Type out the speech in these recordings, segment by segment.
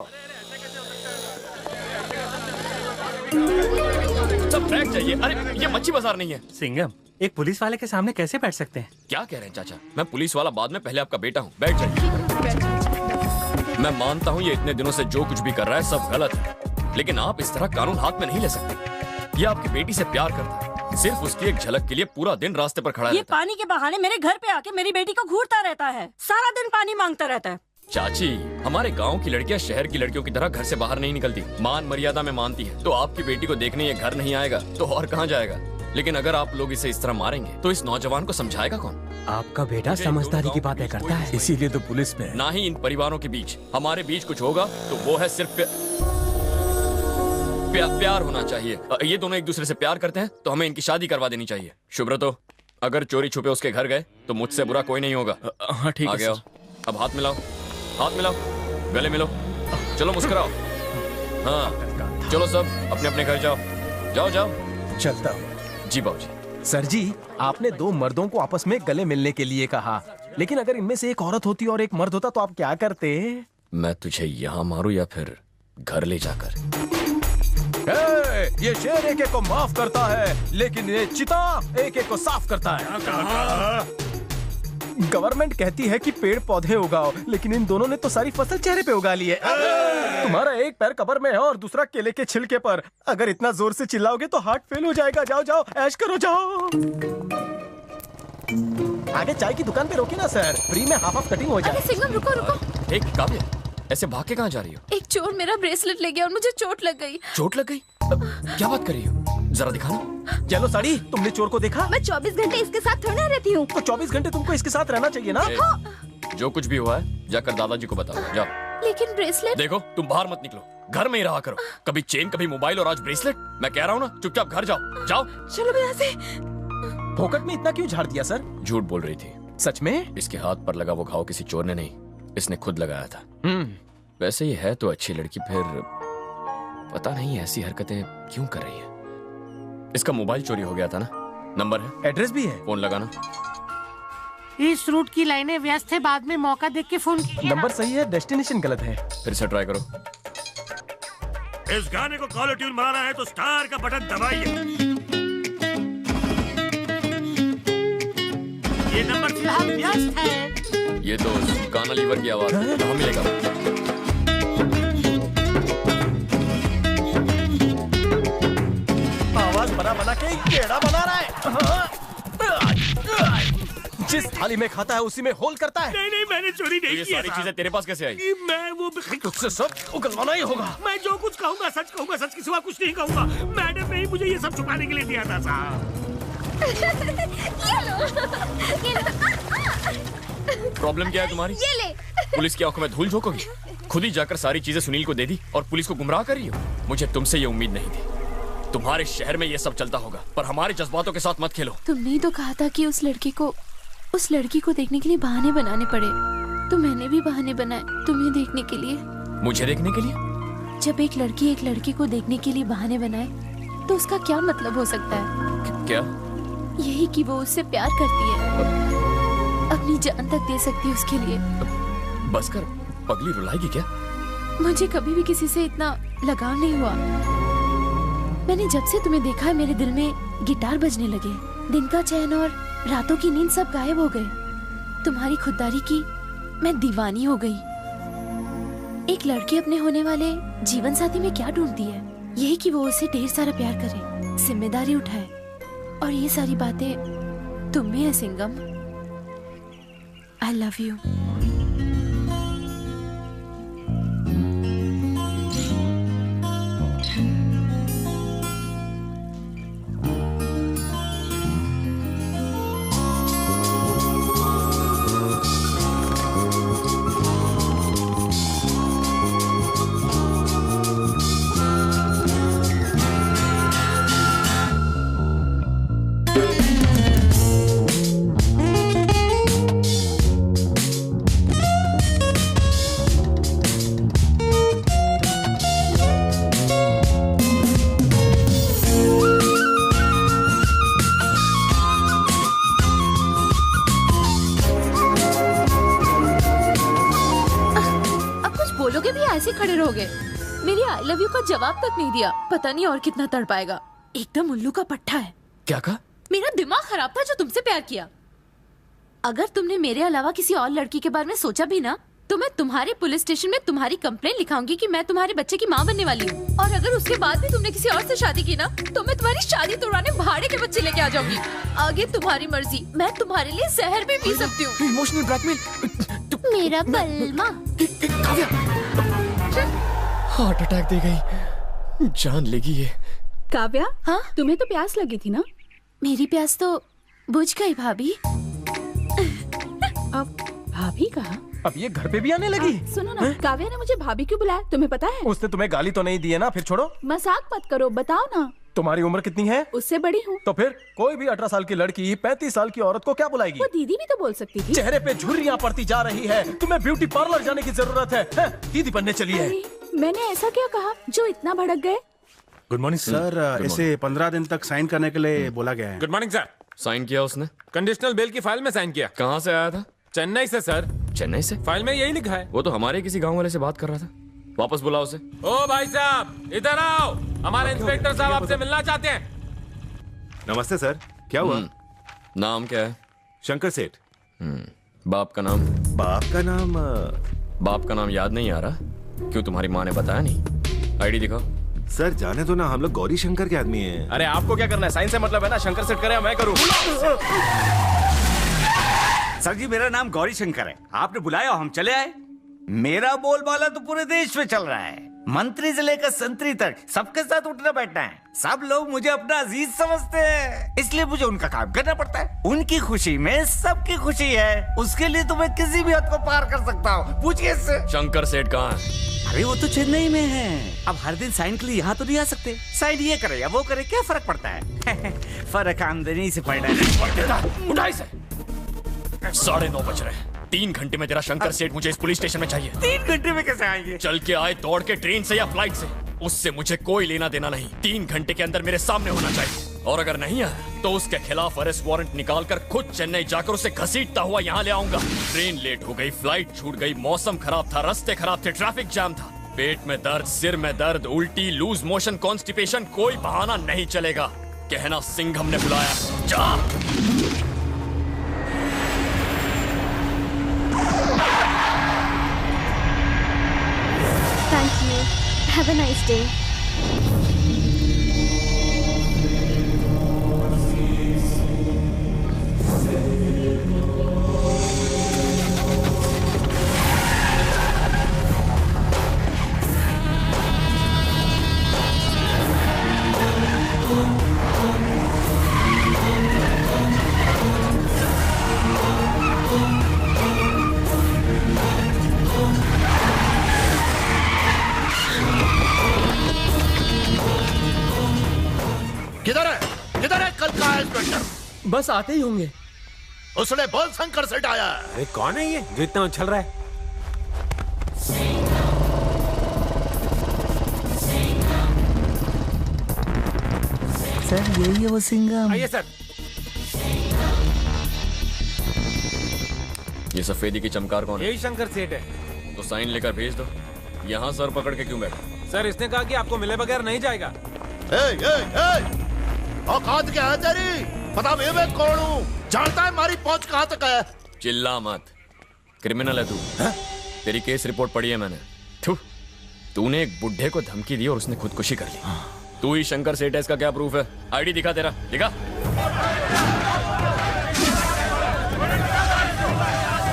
सब बैग चाहिए। अरे ये मच्छी बाजार नहीं है। सिंघम, एक पुलिस वाले के सामने कैसे बैठ सकते हैं? क्या कह रहे हैं चाचा? मैं पुलिस वाला बाद में, पहले आपका बेटा हूँ। बैठ जाइए। मैं मानता हूँ ये इतने दिनों से जो कुछ भी कर रहा है सब गलत है, लेकिन आप इस तरह कानून हाथ में नहीं ले सकते। ये आपकी बेटी से प्यार करता है, सिर्फ उसकी एक झलक के लिए पूरा दिन रास्ते पर खड़ा रहता है। ये पानी के बहाने मेरे घर पे आके मेरी बेटी को घूरता रहता है, सारा दिन पानी मांगता रहता है। चाची, हमारे गांव की लड़कियां शहर की लड़कियों की तरह घर से बाहर नहीं निकलती, मान मर्यादा में मानती है। तो आपकी बेटी को देखने ये घर नहीं आएगा तो और कहाँ जाएगा? लेकिन अगर आप लोग इसे इस तरह मारेंगे तो इस नौजवान को समझाएगा कौन? आपका बेटा समझदारी की बातें करता है, इसीलिए तो पुलिस में है। ना ही इन परिवारों के बीच, हमारे बीच कुछ होगा तो वो है सिर्फ प्यार होना चाहिए। ये दोनों एक दूसरे से प्यार करते हैं तो हमें इनकी शादी करवा देनी चाहिए। शुभ्रतो, अगर चोरी छुपे उसके घर गए तो मुझसे बुरा कोई नहीं होगा। हाँ ठीक है। आगे आओ। अब हाथ मिलाओ, हाथ मिलाओ, गले मिलो, चलो मुस्कुराओ। हाँ चलो सब अपने अपने घर जाओ। जाओ जाओ। चलता हूँ। जी बाबूजी। सर जी, आपने दो मर्दों को आपस में गले मिलने के लिए कहा, लेकिन अगर इनमें से एक औरत होती और एक मर्द होता तो आप क्या करते? मैं तुझे यहाँ मारूं या फिर घर ले जाकर? ये शेर एक एक को माफ करता है, लेकिन ये चिता एक एक को साफ करता है। गवर्नमेंट कहती है कि पेड़ पौधे उगाओ, लेकिन इन दोनों ने तो सारी फसल चेहरे पे उगा ली है। तुम्हारा एक पैर कब्र में है और दूसरा केले के छिलके पर। अगर इतना जोर से चिल्लाओगे तो हार्ट फेल हो जाएगा। जाओ जाओ, ऐश करो, जाओ। आगे चाय की दुकान पे रोकी ना सर, फ्री में हाफ कटिंग हो जाए। अरे सिंघम, रुको रुको। एक काव्य, ऐसे भाग के कहाँ जा रही हो? एक चोर मेरा ब्रेसलेट ले गया और मुझे चोट लग गई। चोट लग गई? क्या बात कर रही हो? जरा दिखाना। चलो साड़ी, तुमने चोर को देखा? मैं 24 घंटे इसके साथ थोड़ी ना रहती हूँ। तो 24 घंटे तुमको इसके साथ रहना चाहिए ना। जो कुछ भी हुआ है जाकर दादाजी को बताओ। जाओ। लेकिन ब्रेसलेट। देखो, तुम बाहर मत निकलो, घर में ही रहा करो। कभी चेन, कभी मोबाइल और आज ब्रेसलेट। मैं कह रहा हूँ ना, चुपचाप घर जाओ। जाओ। चलो मैं यहाँ से। फोकट में इतना क्यों झाड़ दिया सर? झूठ बोल रही थी। सच में? इसके हाथ पर लगा वो घाव किसी चोर ने नहीं, इसने खुद लगाया था। वैसे ही है तो अच्छी लड़की, फिर पता नहीं ऐसी हरकतें क्यों कर रही है। इसका मोबाइल चोरी हो गया था ना? नंबर है, एड्रेस भी है। फोन लगाना। इस रूट की लाइनें व्यस्त है, बाद में मौका देख के फोन कीजिए। नंबर सही है, डेस्टिनेशन गलत है। फिर से ट्राई करो। इस गाने को कॉलर ट्यून बनाना है तो स्टार का बटन दबाइए। ये नंबर फिलहाल व्यस्त है। ये तो गाना लीवर की आवाज है। कहाँ मिलेगा? आवाज बना के टेढ़ा बना रहा है। जिस थाली में खाता है उसी में होल करता है। नहीं नहीं, मैंने चोरी तो नहीं ये किया। सारी चीजें तेरे पास कैसे आई? मैं वो तुझसे सब उगलवाना ही होगा। मैं जो कुछ कहूँगा सच कहूँगा, सच के सिवा कुछ नहीं कहूँगा। मैडम ने ही मुझे ये सब छुपाने के लिए दिया था साहब। प्रॉब्लम क्या है तुम्हारी? ये ले। पुलिस की आंखों में धूल झोंकोगी? खुद ही जाकर सारी चीजें सुनील को दे दी और पुलिस को गुमराह कर रही हो। मुझे तुमसे ये उम्मीद नहीं थी। तुम्हारे शहर में ये सब चलता होगा, पर हमारे जज्बातों के साथ मत खेलो। तुमने ही तो कहा था कि उस लड़की को देखने के लिए बहाने बनाने पड़े, तो मैंने भी बहाने बनाए तुम्हें देखने के लिए। मुझे देखने के लिए? जब एक लड़की को देखने के लिए बहाने बनाए तो उसका क्या मतलब हो सकता है? क्या? यही कि वो उससे प्यार करती है, अपनी जान तक दे सकती है उसके लिए। बस कर, पगली रुलाएगी क्या? मुझे कभी भी किसी से इतना लगाव नहीं हुआ। मैंने जब से तुम्हें देखा है मेरे दिल में गिटार बजने लगे, दिन का चैन और रातों की नींद सब गायब हो गए। तुम्हारी खुददारी की मैं दीवानी हो गई। एक लड़की अपने होने वाले जीवन साथी में क्या ढूंढती है? यही कि वो उसे ढेर सारा प्यार करे, जिम्मेदारी उठाए, और ये सारी बातें तुम में है सिंघम। I love you. हो गए। मेरी आई लव यू का जवाब तक नहीं दिया। पता नहीं और कितना तड़पाएगा। एकदम उल्लू का पट्टा है। क्या कहा? मेरा दिमाग खराब था जो तुमसे प्यार किया। अगर तुमने मेरे अलावा किसी और लड़की के बारे में सोचा भी ना, तो मैं तुम्हारे पुलिस स्टेशन में तुम्हारी कंप्लेंट लिखाऊंगी कि मैं तुम्हारे बच्चे की माँ बनने वाली हूँ। और अगर उसके बाद भी तुमने किसी और से शादी की ना, तो मैं तुम्हारी शादी तोड़वाने भाड़े के बच्चे लेके आ जाऊंगी। आगे तुम्हारी मर्जी। मैं तुम्हारे लिए शहर में पी सकती हूँ। Emotional blackmail. मेरा बलमा। हार्ट अटैक दे गई, जान लेगी ये। काव्या, हाँ? तुम्हें तो प्यास लगी थी ना? मेरी प्यास तो बुझ गई भाभी। अब भाभी कहा? अब ये घर पे भी आने लगी। सुनो ना, काव्या ने मुझे भाभी क्यों बुलाया, तुम्हें पता है? उसने तुम्हें गाली तो नहीं दी है ना? फिर छोड़ो, मजाक मत करो, बताओ ना। तुम्हारी उम्र कितनी है? उससे बड़ी हूँ। तो फिर कोई भी 18 साल की लड़की 35 साल की औरत को क्या बुलाएगी? वो दीदी भी तो बोल सकती थी। चेहरे पे झुर्रियाँ पड़ती जा रही है। तुम्हें ब्यूटी पार्लर जाने की जरूरत है? दीदी बनने चली है। मैंने ऐसा क्या कहा जो इतना भड़क गए? Good morning sir. इसे 15 दिन तक साइन करने के लिए बोला गया है। Good morning sir. साइन किया उसने? कंडीशनल बेल की फाइल में साइन किया। कहाँ से आया था? चेन्नई से सर। चेन्नई से? फाइल में यही लिखा है। वो तो हमारे किसी गांव वाले से बात कर रहा था। वापस बुलाओ उसे। ओ भाई साहब, इधर आओ। हमारे इंस्पेक्टर साहब आपसे मिलना चाहते हैं। नमस्ते सर, क्या हुआ? नाम क्या है? शंकर सेठ। बाप का नाम? बाप का नाम बाप का नाम याद नहीं आ रहा? क्यों, तुम्हारी माँ ने बताया नहीं? आईडी दिखाओ। सर जाने दो ना, हम लोग गौरी शंकर के आदमी हैं। अरे आपको क्या करना है? साइन से मतलब है ना? शंकर सेठ करे या मैं करूं? सर जी, मेरा नाम गौरी शंकर है। आपने बुलाया, हम चले आए। मेरा बोलबाला तो पूरे देश में चल रहा है। मंत्री से लेकर संतरी तक सबके साथ उठना बैठना है। सब लोग मुझे अपना अजीज समझते हैं, इसलिए मुझे उनका काम करना पड़ता है। उनकी खुशी में सबकी खुशी है। उसके लिए तो मैं किसी भी हद को पार कर सकता हूँ। पूछिए इससे। शंकर सेठ कहाँ है? अरे वो तो चेन्नई में है। अब हर दिन साइन के लिए यहाँ तो नहीं आ सकते। साइन ये करे या वो करे, क्या फर्क पड़ता है? फर्क आमदनी से पड़ रहा है। उठाई से 9:30 बज रहे हैं। 3 घंटे में तेरा शंकर सेठ मुझे इस पुलिस स्टेशन में चाहिए। 3 घंटे में कैसे आएंगे? चल के आए, दौड़ के, ट्रेन से या फ्लाइट से, उससे मुझे कोई लेना देना नहीं। 3 घंटे के अंदर मेरे सामने होना चाहिए। और अगर नहीं आया तो उसके खिलाफ अरेस्ट वारंट निकाल कर खुद चेन्नई जाकर उसे घसीटता हुआ यहाँ ले आऊंगा। ट्रेन लेट हो गई, फ्लाइट छूट गई, मौसम खराब था, रास्ते खराब थे, ट्रैफिक जाम था, पेट में दर्द, सिर में दर्द, उल्टी, लूज मोशन, कॉन्स्टिपेशन, कोई बहाना नहीं चलेगा। कहना सिंघम ने बुलाया। जा। Thank you. Have a nice day. किधर है कल का इंस्पेक्टर? बस आते ही होंगे। उसने बोल शंकर सेठ आया। अरे कौन है ये जो इतना उछल रहा है? सर यही है वो सिंघम। आइए सर। ये सफेदी की चमकार कौन है? यही शंकर सेठ है। तो साइन लेकर भेज दो। यहाँ सर पकड़ के क्यों बैठा? सर इसने कहा कि आपको मिले बगैर नहीं जाएगा। औकात क्या है तेरी? पता भी मैं कौन हूँ? जानता है हमारी पहुंच कहाँ तक है? चिल्ला मत, क्रिमिनल है तू। तेरी केस रिपोर्ट पढ़ी है मैंने। तूने एक बुढ़े को धमकी दी और उसने खुदकुशी कर ली। तू ही शंकर सेठ है, इसका क्या प्रूफ है? आईडी दिखा तेरा, दिखा।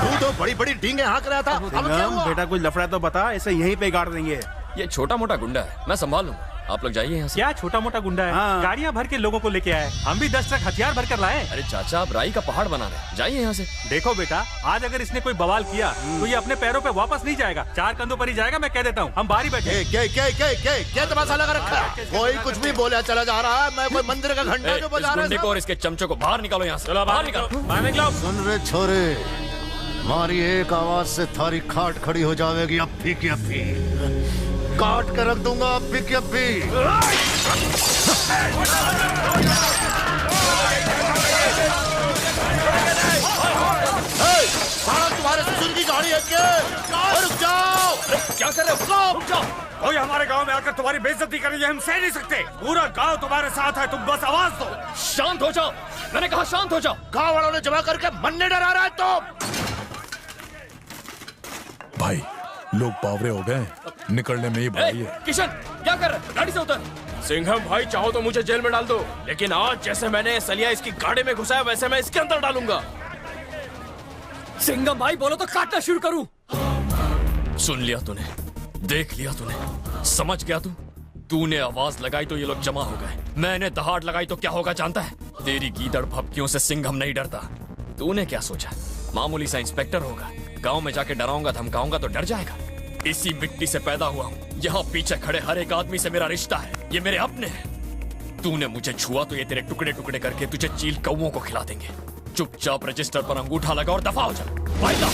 तू तो बड़ी बड़ी डींगे हाँक रहा था। अब क्या हुआ? बेटा कुछ लफड़ा तो बता, ऐसे यहीं पे गाड़ देंगे। ये छोटा मोटा गुंडा है, मैं संभाल लूंगा। आप लोग जाइए यहाँ से। क्या छोटा मोटा गुंडा है? हाँ। गाड़ियाँ भर के लोगों को लेके आए। हम भी 10 ट्रक हथियार भर कर लाए। अरे चाचा, आप राई का पहाड़ बना रहे हैं, जाइए यहाँ से। देखो बेटा, आज अगर इसने कोई बवाल किया तो ये अपने पैरों पे वापस नहीं जाएगा, 4 कंधों पर ही जाएगा। मैं कह देता हूँ, हम बाहर ही बैठे। क्या तमाशा लगा रखा है? कोई कुछ भी बोला चला जा रहा है। मैं कोई मंदिर का घंटा जो बजा रहा है। और इसके चमचों को बाहर निकालो यहाँ से। चलो बाहर निकालो, बाहर निकालो। सुन रे छोरे, हमारी एक आवाज से थारी खाट खड़ी हो जाएगी। अप्पी की अप्पी काट कर रख दूंगा। अप्पी की अप्पी। सारा तुम्हारे उनकी गाड़ी हटके रुक जाओ। क्या कर रहे हो? रुक जाओ। कोई हमारे गांव में आकर तुम्हारी बेइज्जती करे ये हम सह नहीं सकते। पूरा गांव तुम्हारे साथ है, तुम बस आवाज दो। शांत हो जाओ, मैंने कहा शांत हो जाओ। गांव वालों ने जमा करके मरने डरा रहा है तो। भाई लोग पावरे हो गए, निकलने में ही भाई है। किशन क्या कर रहे हैं? गाड़ी से उतर। सिंघम भाई चाहो तो मुझे जेल में डाल दो, लेकिन आज जैसे मैंने सलिया इसकी गाड़ी में घुसाया वैसे मैं इसके अंदर डालूंगा। सिंघम भाई बोलो तो काटना शुरू करूं। सुन लिया तूने, देख लिया तूने, समझ गया तूने आवाज लगाई तो ये लोग जमा हो गए। मैंने दहाड़ लगाई तो क्या होगा जानता है? तेरी गीदड़ भपकियों से सिंघम नहीं डरता। तूने क्या सोचा मामूली सा इंस्पेक्टर होगा, गांव में जाके डराऊंगा धमकाऊंगा तो डर जाएगा? इसी मिट्टी से पैदा हुआ हूँ, यहाँ पीछे खड़े हर एक आदमी से मेरा रिश्ता है, ये मेरे अपने हैं। तूने मुझे छुआ तो ये तेरे टुकड़े टुकड़े करके तुझे चील कौवों को खिला देंगे। चुपचाप रजिस्टर पर अंगूठा लगा और दफा हो जा। वाइदा।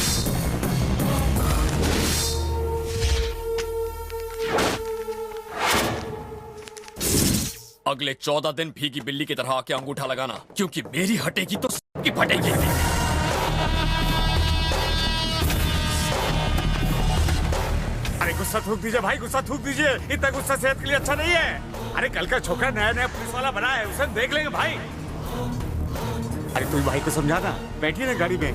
अगले 14 दिन भीगी बिल्ली की तरह आके अंगूठा लगाना, क्योंकि मेरी हटेगी तो सबकी फटेगी। अरे गुस्सा थूक दीजिए भाई, गुस्सा थूक दीजिए। इतना गुस्सा सेहत के लिए अच्छा नहीं है। अरे कल का छोकरा नया नया पुलिस वाला बना है, उसे देख लेंगे भाई। अरे तू भाई को समझाना, बैठिए ना गाड़ी में।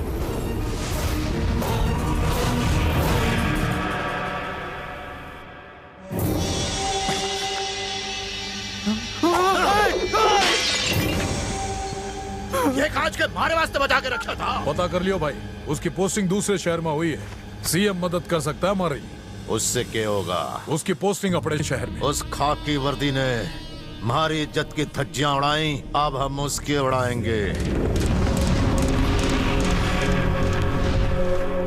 ये कांच के मारे वास्ते बचा के रखा था। पता कर लियो भाई, उसकी पोस्टिंग दूसरे शहर में हुई है। सीएम मदद कर सकता है हमारी। उससे क्या होगा? उसकी पोस्टिंग अपने शहर में। उस खाकी वर्दी ने हमारी इज्जत की धज्जियां उड़ाई, अब हम उसकी उड़ाएंगे।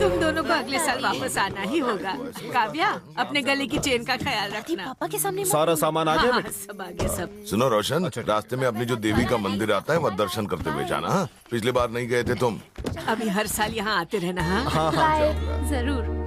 तुम दोनों को अगले साल वापस आना ही होगा। काव्या, अपने गले की चेन का ख्याल रखना। पापा के सामने सारा सामान आ गया हाँ, बेटे? सब आ गया सब। सुनो रोशन, रास्ते में अपनी जो देवी का मंदिर आता है वह दर्शन करते हुए जाना। हाँ? पिछली बार नहीं गए थे तुम। अभी हर साल यहाँ आते रहना। हाँ बाय, जरूर।